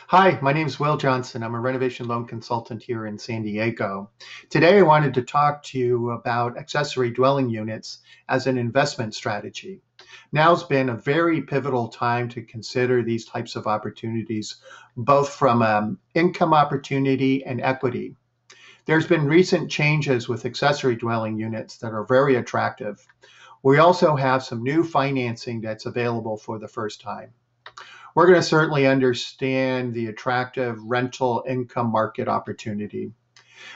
Hi, my name is Will Johnson. I'm a renovation loan consultant here in San Diego. Today, I wanted to talk to you about accessory dwelling units as an investment strategy. Now's been a very pivotal time to consider these types of opportunities, both from income opportunity and equity. There's been recent changes with accessory dwelling units that are very attractive. We also have some new financing that's available for the first time. We're going to certainly understand the attractive rental income market opportunity.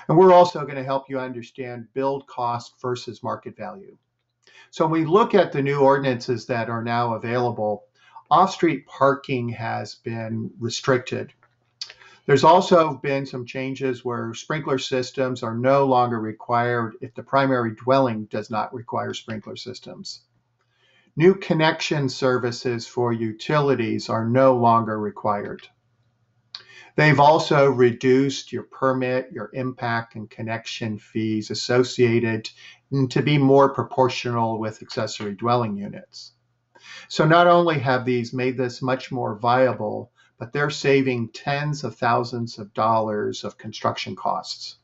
And we're also going to help you understand build cost versus market value. So when we look at the new ordinances that are now available, off-street parking has been restricted. There's also been some changes where sprinkler systems are no longer required if the primary dwelling does not require sprinkler systems. New connection services for utilities are no longer required. They've also reduced your permit, your impact, and connection fees associated to be more proportional with accessory dwelling units. So not only have these made this much more viable, but they're saving tens of thousands of dollars of construction costs.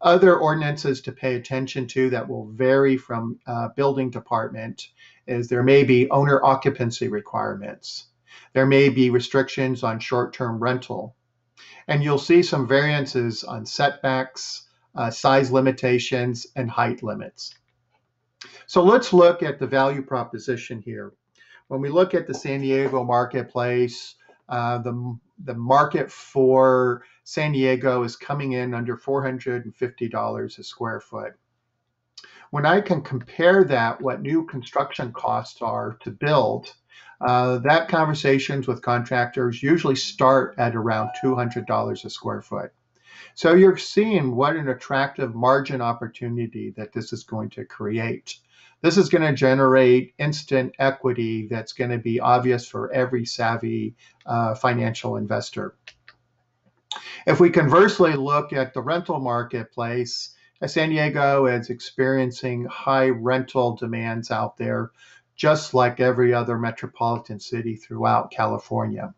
Other ordinances to pay attention to that will vary from building department is there may be owner occupancy requirements. There may be restrictions on short-term rental. And you'll see some variances on setbacks, size limitations, and height limits. So let's look at the value proposition here. When we look at the San Diego marketplace, the market for San Diego is coming in under $450 a square foot. When I can compare that, what new construction costs are to build, that conversations with contractors usually start at around $200 a square foot. So you're seeing what an attractive margin opportunity that this is going to create. This is going to generate instant equity that's going to be obvious for every savvy financial investor. If we conversely look at the rental marketplace, San Diego is experiencing high rental demands out there, just like every other metropolitan city throughout California.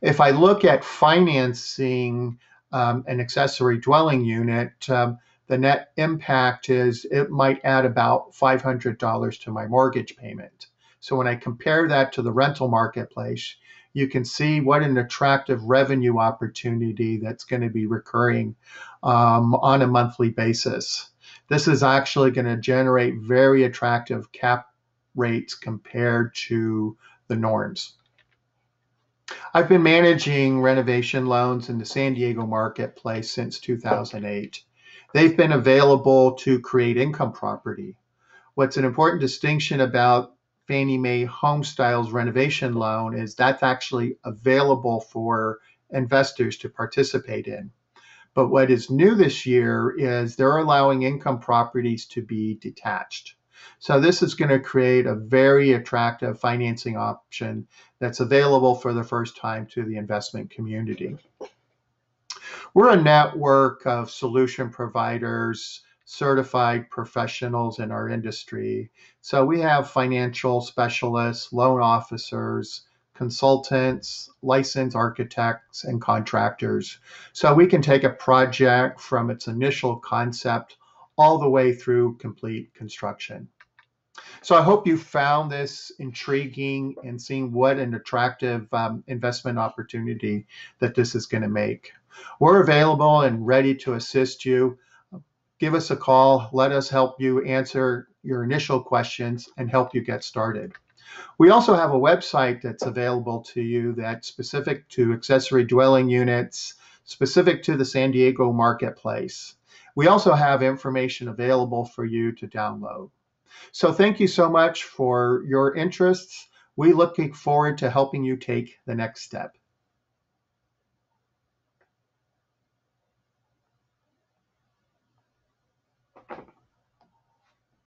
If I look at financing an accessory dwelling unit, the net impact is it might add about $500 to my mortgage payment. So when I compare that to the rental marketplace, you can see what an attractive revenue opportunity that's going to be recurring on a monthly basis. This is actually going to generate very attractive cap rates compared to the norms. I've been managing renovation loans in the San Diego marketplace since 2008. They've been available to create income property. What's an important distinction about Fannie Mae Homestyle's renovation loan is that's actually available for investors to participate in. But what is new this year is they're allowing income properties to be detached. So this is going to create a very attractive financing option that's available for the first time to the investment community. We're a network of solution providers, certified professionals in our industry. So we have financial specialists, loan officers, consultants, licensed architects, and contractors. So we can take a project from its initial concept all the way through complete construction. So I hope you found this intriguing and seeing what an attractive investment opportunity that this is going to make. We're available and ready to assist you. Give us a call. Let us help you answer your initial questions and help you get started. We also have a website that's available to you that's specific to accessory dwelling units, specific to the San Diego marketplace. We also have information available for you to download. So thank you so much for your interests. We looking forward to helping you take the next step.